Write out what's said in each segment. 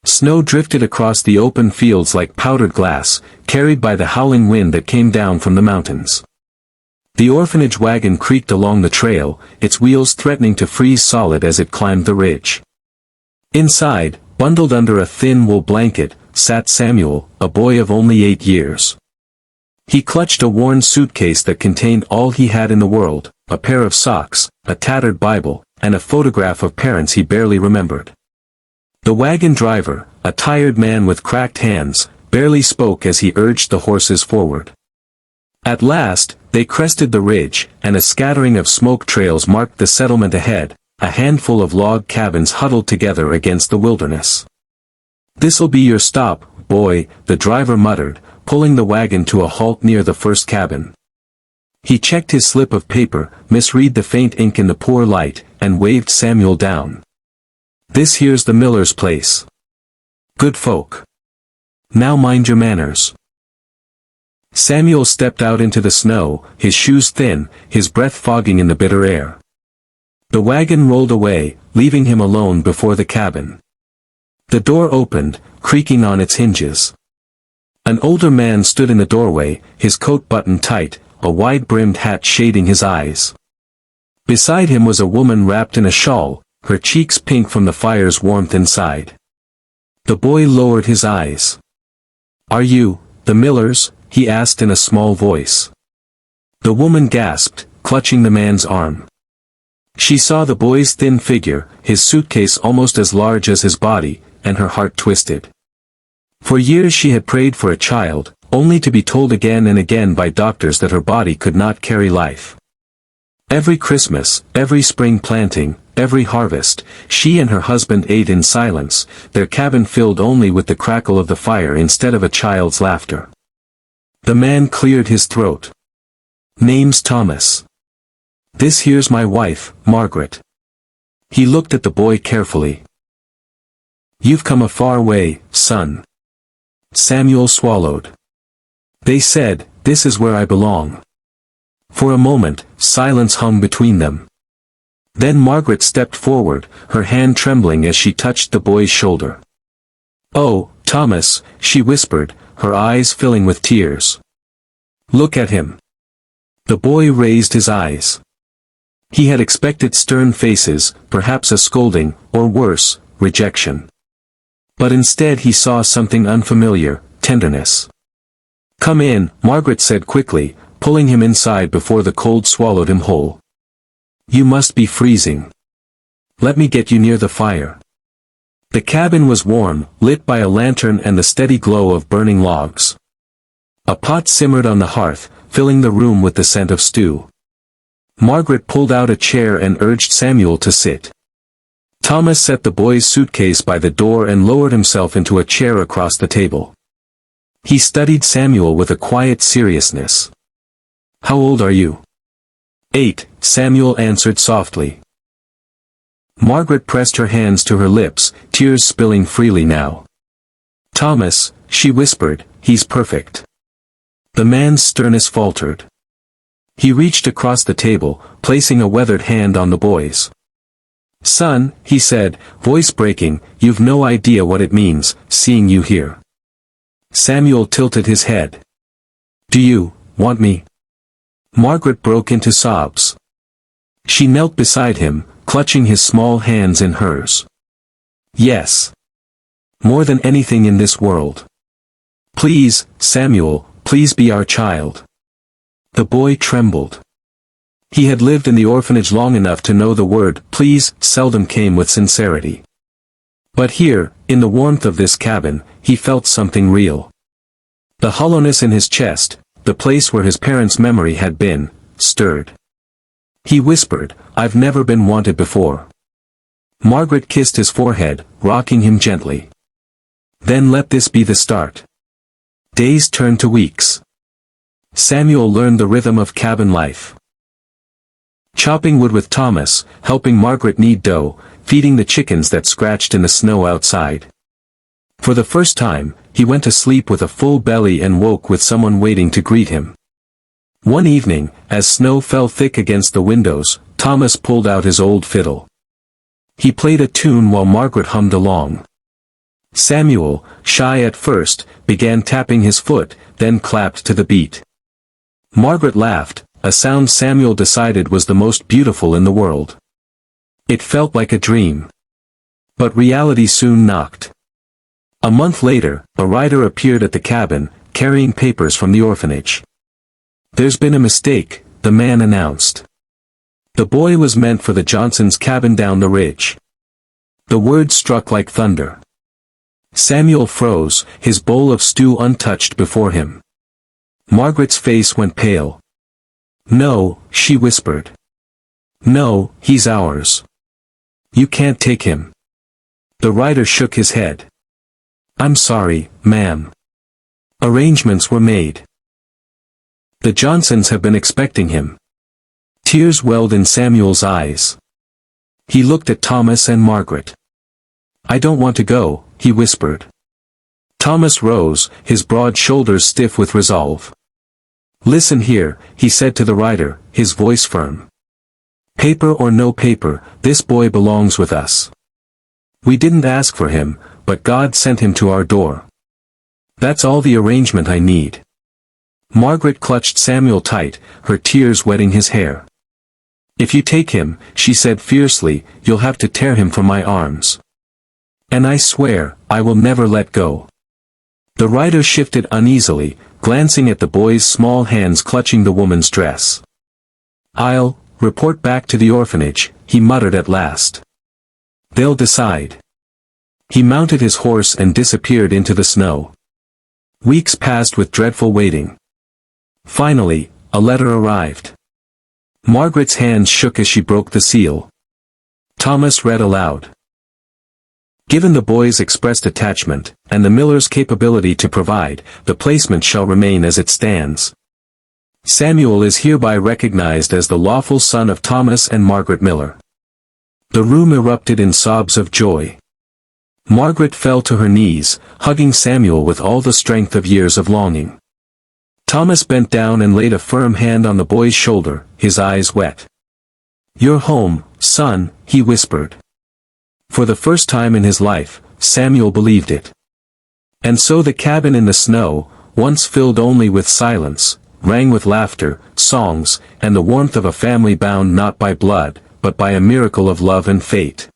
Snow drifted across the open fields like powdered glass, carried by the howling wind that came down from the mountains. The orphanage wagon creaked along the trail, its wheels threatening to freeze solid as it climbed the ridge. Inside, bundled under a thin wool blanket, sat Samuel, a boy of only 8 years. He clutched a worn suitcase that contained all he had in the world, a pair of socks, a tattered Bible, and a photograph of parents he barely remembered. The wagon driver, a tired man with cracked hands, barely spoke as he urged the horses forward. At last, they crested the ridge, and a scattering of smoke trails marked the settlement ahead, a handful of log cabins huddled together against the wilderness. "This'll be your stop, boy," the driver muttered, pulling the wagon to a halt near the first cabin. He checked his slip of paper, misread the faint ink in the poor light, and waved Samuel down. "This here's the miller's place. Good folk. Now mind your manners." Samuel stepped out into the snow, his shoes thin, his breath fogging in the bitter air. The wagon rolled away, leaving him alone before the cabin. The door opened, creaking on its hinges. An older man stood in the doorway, his coat buttoned tight, a wide-brimmed hat shading his eyes. Beside him was a woman wrapped in a shawl, her cheeks pink from the fire's warmth inside. The boy lowered his eyes. "Are you, the Millers?" he asked in a small voice. The woman gasped, clutching the man's arm. She saw the boy's thin figure, his suitcase almost as large as his body, and her heart twisted. For years she had prayed for a child, only to be told again and again by doctors that her body could not carry life. Every Christmas, every spring planting, every harvest, she and her husband ate in silence, their cabin filled only with the crackle of the fire instead of a child's laughter. The man cleared his throat. "Name's Thomas. This here's my wife, Margaret." He looked at the boy carefully. "You've come a far way, son." Samuel swallowed. "They said, this is where I belong." For a moment, silence hung between them. Then Margaret stepped forward, her hand trembling as she touched the boy's shoulder. "Oh, Thomas," she whispered, her eyes filling with tears. "Look at him." The boy raised his eyes. He had expected stern faces, perhaps a scolding, or worse, rejection. But instead he saw something unfamiliar, tenderness. "Come in," Margaret said quickly, pulling him inside before the cold swallowed him whole. "You must be freezing. Let me get you near the fire." The cabin was warm, lit by a lantern and the steady glow of burning logs. A pot simmered on the hearth, filling the room with the scent of stew. Margaret pulled out a chair and urged Samuel to sit. Thomas set the boy's suitcase by the door and lowered himself into a chair across the table. He studied Samuel with a quiet seriousness. "How old are you?" "8, Samuel answered softly. Margaret pressed her hands to her lips, tears spilling freely now. "Thomas," she whispered, "he's perfect." The man's sternness faltered. He reached across the table, placing a weathered hand on the boy's. "Son," he said, voice breaking, "you've no idea what it means, seeing you here." Samuel tilted his head. "Do you want me?" Margaret broke into sobs. She knelt beside him, clutching his small hands in hers. "Yes. More than anything in this world. Please, Samuel, please be our child." The boy trembled. He had lived in the orphanage long enough to know the word "please" seldom came with sincerity. But here, in the warmth of this cabin, he felt something real. The hollowness in his chest, the place where his parents' memory had been, stirred. He whispered, "I've never been wanted before." Margaret kissed his forehead, rocking him gently. "Then let this be the start." Days turned to weeks. Samuel learned the rhythm of cabin life. Chopping wood with Thomas, helping Margaret knead dough, feeding the chickens that scratched in the snow outside. For the first time, he went to sleep with a full belly and woke with someone waiting to greet him. One evening, as snow fell thick against the windows, Thomas pulled out his old fiddle. He played a tune while Margaret hummed along. Samuel, shy at first, began tapping his foot, then clapped to the beat. Margaret laughed, a sound Samuel decided was the most beautiful in the world. It felt like a dream. But reality soon knocked. A month later, a rider appeared at the cabin, carrying papers from the orphanage. "There's been a mistake," the man announced. The boy was meant for the Johnsons' cabin down the ridge. The word struck like thunder. Samuel froze, his bowl of stew untouched before him. Margaret's face went pale. "No," she whispered. "No, he's ours. You can't take him." The rider shook his head. "I'm sorry, ma'am. Arrangements were made. The Johnsons have been expecting him." Tears welled in Samuel's eyes. He looked at Thomas and Margaret. "I don't want to go," he whispered. Thomas rose, his broad shoulders stiff with resolve. "Listen here," he said to the rider, his voice firm. "Paper or no paper, this boy belongs with us. We didn't ask for him, but God sent him to our door. That's all the arrangement I need." Margaret clutched Samuel tight, her tears wetting his hair. "If you take him," she said fiercely, "you'll have to tear him from my arms. And I swear, I will never let go." The rider shifted uneasily, glancing at the boy's small hands clutching the woman's dress. "I'll report back to the orphanage," he muttered at last. "They'll decide." He mounted his horse and disappeared into the snow. Weeks passed with dreadful waiting. Finally, a letter arrived. Margaret's hands shook as she broke the seal. Thomas read aloud. "Given the boy's expressed attachment, and the miller's capability to provide, the placement shall remain as it stands. Samuel is hereby recognized as the lawful son of Thomas and Margaret Miller." The room erupted in sobs of joy. Margaret fell to her knees, hugging Samuel with all the strength of years of longing. Thomas bent down and laid a firm hand on the boy's shoulder, his eyes wet. "You're home, son," he whispered. For the first time in his life, Samuel believed it. And so the cabin in the snow, once filled only with silence, rang with laughter, songs, and the warmth of a family bound not by blood, but by a miracle of love and fate.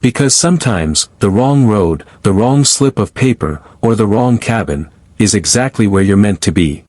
Because sometimes, the wrong road, the wrong slip of paper, or the wrong cabin, is exactly where you're meant to be.